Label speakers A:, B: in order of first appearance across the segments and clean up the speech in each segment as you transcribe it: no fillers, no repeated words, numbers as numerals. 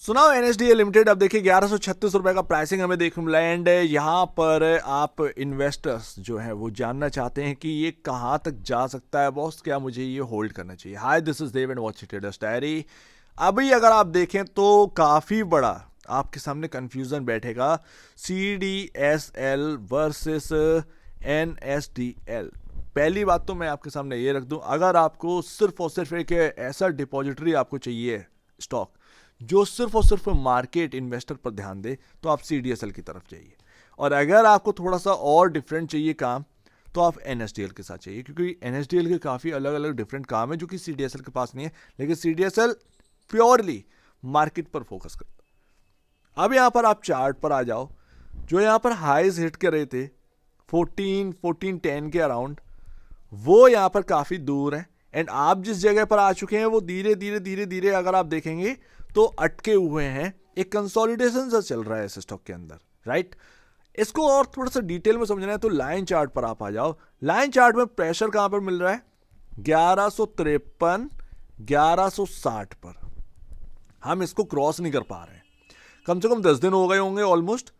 A: सुनाओ NSDL limited. अब देखिए 1136 रुपए का प्राइसिंग हमें देखने मिला एंड यहाँ पर आप इन्वेस्टर्स जो है वो जानना चाहते हैं कि ये कहाँ तक जा सकता है बॉस, क्या मुझे ये होल्ड करना चाहिए। Hi this is Dev and watch traders diary. अभी अगर आप देखें तो काफ़ी बड़ा आपके सामने कंफ्यूजन बैठेगा CDSL वर्सेस NSDL। पहली बात तो मैं आपके सामने ये रख दूं, अगर आपको सिर्फ और सिर्फ एक ऐसा डिपॉजिटरी आपको चाहिए स्टॉक जो सिर्फ और सिर्फ मार्केट इन्वेस्टर पर ध्यान दे तो आप CDSL की तरफ जाइए, और अगर आपको थोड़ा सा और डिफरेंट चाहिए काम तो आप NSDL के साथ चाहिए, क्योंकि NSDL के काफ़ी अलग अलग डिफरेंट काम है जो कि CDSL के पास नहीं है, लेकिन CDSL प्योरली मार्केट पर फोकस करता है। अब यहाँ पर आप चार्ट पर आ जाओ, जो यहाँ पर हाईज हिट कर रहे थे 1410 के अराउंड, वो यहाँ पर काफ़ी दूर है एंड आप जिस जगह पर आ चुके हैं वो धीरे धीरे धीरे धीरे अगर आप देखेंगे तो अटके हुए हैं। एक कंसोलिडेशन सा चल रहा है इस स्टॉक के अंदर, राइट। इसको और थोड़ा सा डिटेल में समझना है तो लाइन चार्ट पर आप आ जाओ। लाइन चार्ट में प्रेशर कहां पर मिल रहा है? 1153 1160 पर। हम इसको क्रॉस नहीं कर पा रहे हैं, कम से कम 10 दिन हो गए होंगे ऑलमोस्ट।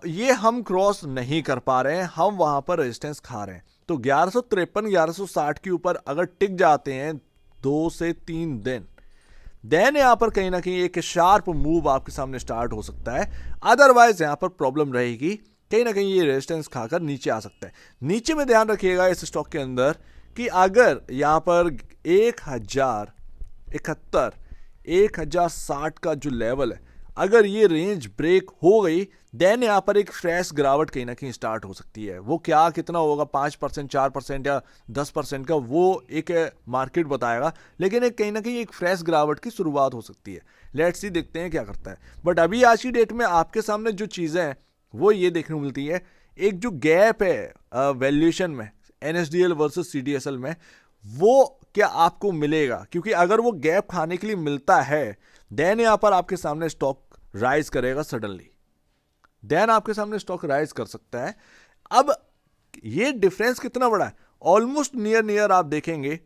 A: ये हम क्रॉस नहीं कर पा रहे हैं, हम वहां पर रेजिस्टेंस खा रहे हैं। तो 1153 1160 के ऊपर अगर टिक जाते हैं 2 से 3 दिन, देन यहां पर कहीं ना कहीं एक शार्प मूव आपके सामने स्टार्ट हो सकता है। अदरवाइज यहां पर प्रॉब्लम रहेगी, कहीं ना कहीं ये रेजिस्टेंस खाकर नीचे आ सकता है। नीचे में ध्यान रखिएगा इस स्टॉक के अंदर कि अगर यहां पर 1071 1060 का जो लेवल है, अगर ये रेंज ब्रेक हो गई देन यहां पर एक फ्रेश गिरावट कहीं ना कहीं स्टार्ट हो सकती है। वो क्या कितना होगा, 5% 4% या 10% का, वो एक मार्केट बताएगा, लेकिन एक कहीं ना कहीं एक फ्रेश गिरावट की शुरुआत हो सकती है। लेट्स सी, देखते हैं क्या करता है। बट अभी आज की डेट में आपके सामने जो चीज़ें हैं वो ये देखने को मिलती है, एक जो गैप है वैल्यूएशन में NSDL वर्सेस CDSL में, वो क्या आपको मिलेगा? क्योंकि अगर वो गैप खाने के लिए मिलता है देन यहां पर आपके सामने स्टॉक राइज करेगा सडनली, देन आपके सामने स्टॉक राइज कर सकता है। अब ये डिफरेंस कितना बड़ा है? ऑलमोस्ट नियर आप देखेंगे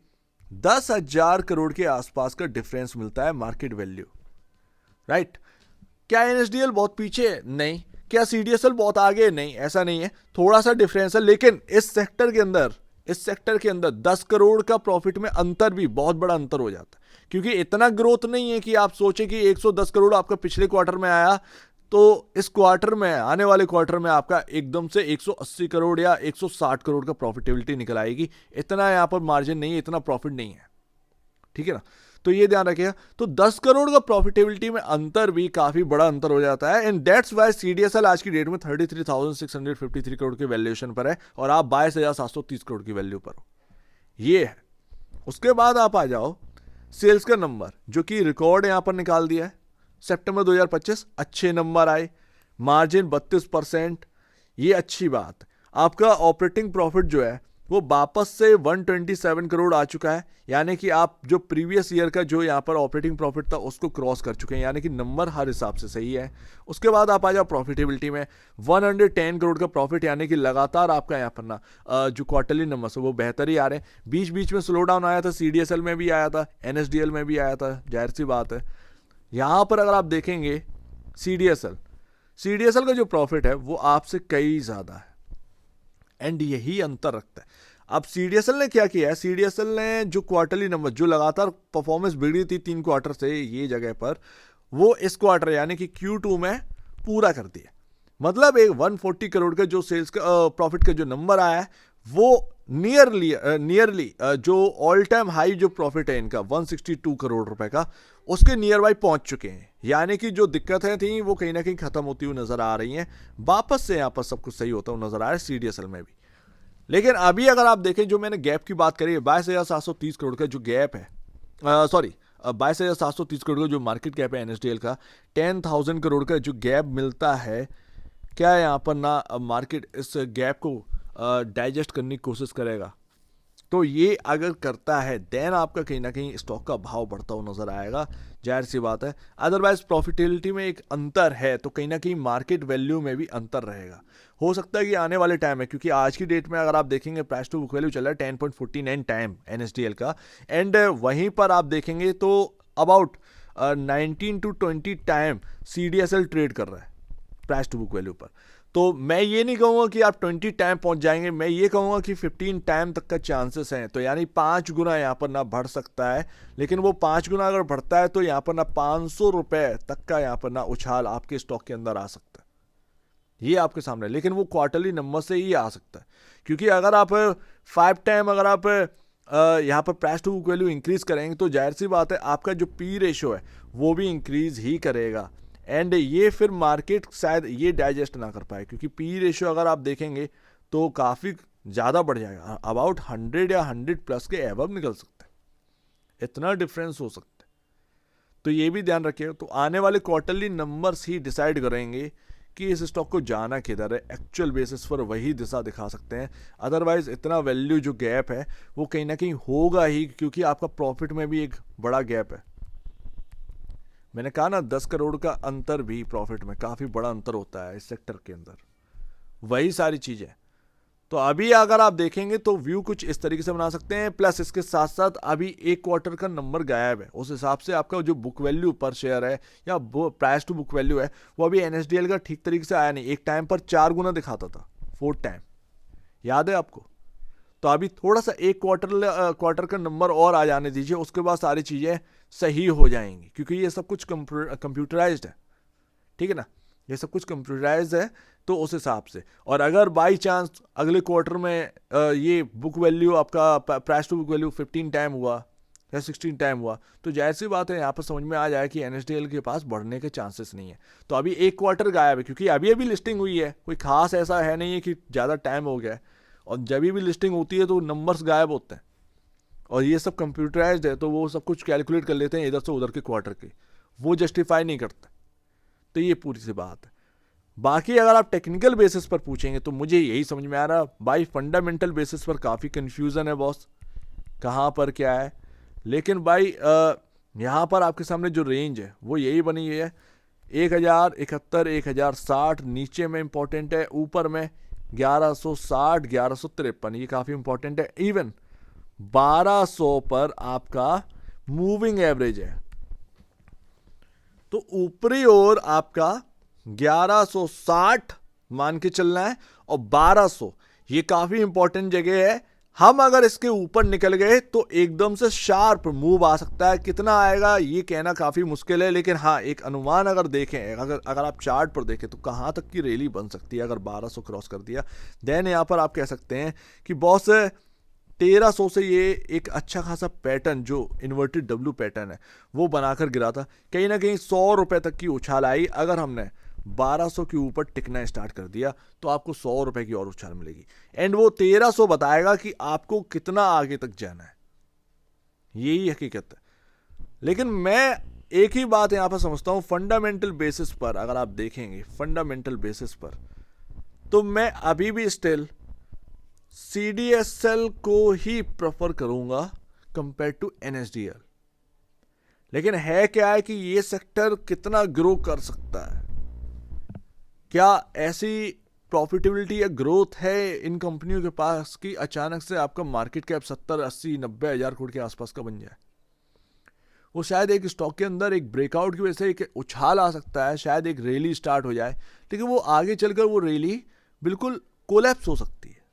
A: 10,000 करोड़ के आसपास का डिफरेंस मिलता है मार्केट वैल्यू, राइट। क्या NSDL बहुत पीछे है? नहीं। क्या CDSL बहुत आगे? नहीं, ऐसा नहीं है, थोड़ा सा डिफरेंस है। लेकिन इस सेक्टर के अंदर 10 करोड़ का प्रॉफिट में अंतर भी बहुत बड़ा अंतर हो जाता है, क्योंकि इतना ग्रोथ नहीं है कि आप सोचें कि 110 करोड़ आपका पिछले क्वार्टर में आया तो इस क्वार्टर में, आने वाले क्वार्टर में आपका एकदम से 180 करोड़ या 160 करोड़ का प्रॉफिटेबिलिटी निकल आएगी। इतना यहां पर मार्जिन नहीं है, इतना प्रॉफिट नहीं है, ठीक है ना। तो ये ध्यान रखिएगा। तो 10 करोड़ का प्रॉफिटेबिलिटी में अंतर भी काफी बड़ा अंतर हो जाता है एंड दैट्स वाई CDSL आज की डेट में 33,653 करोड़ के वैल्यूएशन पर है और आप 22,730 करोड़ की वैल्यू पर हो, ये है। उसके बाद आप आ जाओ सेल्स का नंबर, जो कि रिकॉर्ड यहां पर निकाल दिया है सितंबर 2025, अच्छे नंबर आए, मार्जिन 32%, ये अच्छी बात। आपका ऑपरेटिंग प्रॉफिट जो है वो वापस से 127 करोड़ आ चुका है, यानी कि आप जो प्रीवियस ईयर का जो यहाँ पर ऑपरेटिंग प्रॉफिट था उसको क्रॉस कर चुके हैं, यानी कि नंबर हर हिसाब से सही है। उसके बाद आप आ जाओ प्रॉफिटेबिलिटी में, 110 करोड़ का प्रॉफिट, यानी कि लगातार आपका यहाँ पर ना जो क्वार्टरली नंबर है वो बेहतर ही आ रहे हैं। बीच बीच में स्लो डाउन आया था, CDSL में भी आया था, NSDL में भी आया था, जाहिर सी बात है। यहाँ पर अगर आप देखेंगे CDSL का जो प्रॉफिट है वो आपसे कई ज़्यादा है एंड यही अंतर रखता है। अब CDSL ने क्या किया है? CDSL ने जो क्वार्टरली नंबर, जो लगातार परफॉर्मेंस बिगड़ी थी 3 क्वार्टर से ये जगह पर, वो इस क्वार्टर यानी कि Q2 में पूरा कर दिया। मतलब एक 140 करोड़ का जो सेल्स का प्रॉफिट का जो नंबर आया है वो नियरली जो ऑल टाइम हाई जो प्रॉफिट है इनका 162 करोड़ रुपए का, उसके नियर बाई पहुंच चुके हैं। यानी कि जो दिक्कतें थी वो कहीं ना कहीं खत्म होती हुई नजर आ रही हैं, वापस से यहाँ पर सब कुछ सही होता हुआ नजर आ रहा है CDSL में भी। लेकिन अभी अगर आप देखें, जो मैंने गैप की बात करी है 22,730 करोड़ का जो गैप है, 22,730 करोड़ का जो मार्केट गैप है NSDL का, 10,000 करोड़ का जो गैप मिलता है, क्या यहाँ पर ना मार्केट इस गैप को डाइजेस्ट करने की कोशिश करेगा? तो ये अगर करता है देन आपका कहीं ना कहीं स्टॉक का भाव बढ़ता हुआ नजर आएगा, जाहिर सी बात है। अदरवाइज प्रॉफिटेबिलिटी में एक अंतर है तो कहीं ना कहीं मार्केट वैल्यू में भी अंतर रहेगा। हो सकता है कि आने वाले टाइम में, क्योंकि आज की डेट में अगर आप देखेंगे प्राइस टू बुक वैल्यू चल रहा है 10.49 टाइम NSDL का, एंड वहीं पर आप देखेंगे तो about 19 to 20 time CDSL trade कर रहा है प्राइस टू बुक वैल्यू पर। तो मैं ये नहीं कहूँगा कि आप 20 टाइम पहुँच जाएंगे, मैं ये कहूँगा कि 15 टाइम तक का चांसेस हैं। तो यानी 5 गुना यहाँ पर ना बढ़ सकता है, लेकिन वो 5 गुना अगर बढ़ता है तो यहाँ पर ना 500 रुपये तक का यहाँ पर ना उछाल आपके स्टॉक के अंदर आ सकता है, ये आपके सामने। लेकिन वो क्वार्टरली नंबर से ही आ सकता है, क्योंकि अगर आप 5 टाइम अगर आप यहाँ पर price to book value increase करेंगे तो जाहिर सी बात है आपका जो पी रेशो है वो भी इंक्रीज ही करेगा। एंड ये फिर मार्केट शायद ये डाइजेस्ट ना कर पाए, क्योंकि पी रेशो अगर आप देखेंगे तो काफ़ी ज़्यादा बढ़ जाएगा, अबाउट 100 या 100+ के एबव निकल सकते हैं, इतना डिफरेंस हो सकता है। तो ये भी ध्यान रखिएगा। तो आने वाले क्वार्टरली नंबर्स ही डिसाइड करेंगे कि इस स्टॉक को जाना किधर है, एक्चुअल बेसिस पर वही दिशा दिखा सकते हैं। अदरवाइज इतना वैल्यू जो गैप है वो कहीं ना कहीं होगा ही, क्योंकि आपका प्रॉफिट में भी एक बड़ा गैप है। मैंने कहा ना 10 करोड़ का अंतर भी प्रॉफिट में काफ़ी बड़ा अंतर होता है इस सेक्टर के अंदर, वही सारी चीज़ें। तो अभी अगर आप देखेंगे तो व्यू कुछ इस तरीके से बना सकते हैं, प्लस इसके साथ साथ अभी एक क्वार्टर का नंबर गायब है, उस हिसाब से आपका जो बुक वैल्यू पर शेयर है या प्राइस टू बुक वैल्यू है वो अभी NSDL का ठीक तरीके से आया नहीं। एक टाइम पर 4 गुना दिखाता था, 4 टाइम, याद है आपको। तो अभी थोड़ा सा एक क्वार्टर का नंबर और आ जाने दीजिए, उसके बाद सारी चीज़ें सही हो जाएंगी, क्योंकि ये सब कुछ कंप्यूटराइज्ड है, ठीक है ना, ये सब कुछ कंप्यूटराइज्ड है। तो उस हिसाब से, और अगर बाई चांस अगले क्वार्टर में ये बुक वैल्यू आपका price to book value 15 time हुआ या 16 टाइम हुआ, तो जाहिर सी बात है यहाँ पर समझ में आ जाए कि NSDL के पास बढ़ने के चांसेस नहीं है। तो अभी एक क्वार्टर गायब है, क्योंकि अभी अभी लिस्टिंग हुई है, कोई खास ऐसा है नहीं है कि ज़्यादा टाइम हो गया है। और जब भी लिस्टिंग होती है तो नंबर्स गायब होते हैं, और ये सब कंप्यूटराइज्ड है, तो वो सब कुछ कैलकुलेट कर लेते हैं इधर से उधर के क्वार्टर के, वो जस्टिफाई नहीं करते। तो ये पूरी सी बात है। बाकी अगर आप टेक्निकल बेसिस पर पूछेंगे तो मुझे यही समझ में आ रहा, भाई फंडामेंटल बेसिस पर काफ़ी कन्फ्यूज़न है बॉस, कहाँ पर क्या है। लेकिन भाई यहाँ पर आपके सामने जो रेंज है वो यही बनी हुई है, 1071, 1060 नीचे में इंपॉर्टेंट है, ऊपर में 1160, 1153, ये काफ़ी इंपॉर्टेंट है। इवन 1200 पर आपका मूविंग एवरेज है, तो ऊपरी ओर आपका 1160 मान के चलना है, और 1200 ये काफ़ी इंपॉर्टेंट जगह है। हम अगर इसके ऊपर निकल गए तो एकदम से शार्प मूव आ सकता है, कितना आएगा ये कहना काफ़ी मुश्किल है, लेकिन हाँ एक अनुमान अगर देखें, अगर आप चार्ट पर देखें तो कहाँ तक की रैली बन सकती है। अगर 1200 क्रॉस कर दिया देन यहाँ पर आप कह सकते हैं कि बॉस 1300 से ये एक अच्छा खासा पैटर्न जो इन्वर्टेड W पैटर्न है वो बनाकर गिरा था, कहीं ना कहीं 100 रुपये तक की उछाल आई। अगर हमने 1200 के ऊपर टिकना स्टार्ट कर दिया तो आपको 100 रुपये की और उछाल मिलेगी, एंड वो 1300 बताएगा कि आपको कितना आगे तक जाना है, यही हकीकत है। लेकिन मैं एक ही बात यहाँ पर समझता हूँ, फंडामेंटल बेसिस पर अगर आप देखेंगे, फंडामेंटल बेसिस पर, तो मैं अभी भी स्टिल CDSL को ही प्रेफर करूंगा कंपेयर टू NSDL। लेकिन है क्या है कि ये सेक्टर कितना ग्रो कर सकता है, क्या ऐसी प्रॉफिटेबिलिटी या ग्रोथ है इन कंपनियों के पास कि अचानक से आपका मार्केट कैप 70, 80, 90 हज़ार करोड़ के आसपास का बन जाए। वो शायद एक स्टॉक के अंदर एक ब्रेकआउट की वजह से एक उछाल आ सकता है, शायद एक रैली स्टार्ट हो जाए, लेकिन वो आगे चलकर वो रैली बिल्कुल कोलैप्स हो सकती है।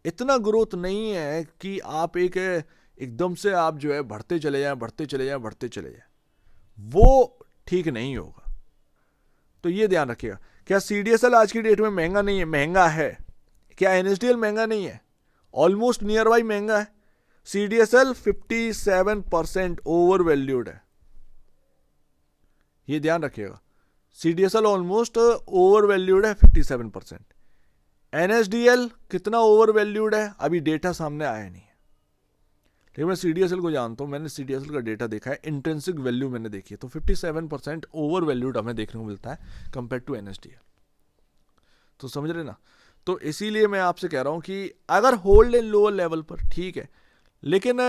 A: इतना ग्रोथ नहीं है कि आप एकदम से आप जो है बढ़ते चले जाएं, बढ़ते चले जाएं, बढ़ते चले जाएं, वो ठीक नहीं होगा। तो ये ध्यान रखिएगा। क्या CDSL आज की डेट में महंगा नहीं है? महंगा है। क्या NSDL महंगा नहीं है? ऑलमोस्ट नियर बाई महंगा है। CDSL 57% ओवर वैल्यूड है, ये ध्यान रखिएगा। CDSL ऑलमोस्ट ओवर वैल्यूड है 57%। NSDL कितना ओवर वैल्यूड है अभी डेटा सामने आया नहीं है, लेकिन मैं CDSL को जानता हूँ, मैंने CDSL का डेटा देखा है, इंट्रिंसिक वैल्यू मैंने देखी है, तो 57% ओवर वैल्यूड हमें देखने को मिलता है कंपेयर टू NSDL। तो समझ रहे ना। तो इसीलिए मैं आपसे कह रहा हूँ कि अगर होल्ड इन लोअर लेवल पर ठीक है, लेकिन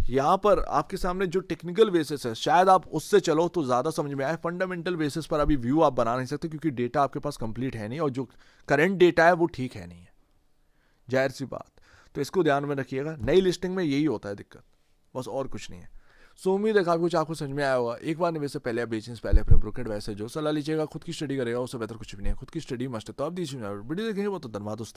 A: यहाँ पर आपके सामने जो टेक्निकल बेसिस है शायद आप उससे चलो तो ज़्यादा समझ में आए। फंडामेंटल बेसिस पर अभी व्यू आप बना नहीं सकते, क्योंकि डेटा आपके पास कंप्लीट है नहीं, और जो करंट डेटा है वो ठीक है नहीं है, जाहिर सी बात। तो इसको ध्यान में रखिएगा, नई लिस्टिंग में यही होता है दिक्कत, बस और कुछ नहीं है। सो उम्मीद है काफी कुछ आपको समझ में आया होगा। एक बार निवेश से पहले आप बेचने से पहले अपने ब्रोकर एडवाइस से जो सलाह लीजिएगा, खुद की स्टडी करेगा, उससे बेहतर कुछ भी नहीं है। खुद की स्टडी मस्ट है। तो आप दीजिए वीडियो देखेंगे, वो तो धन्यवाद दोस्तों।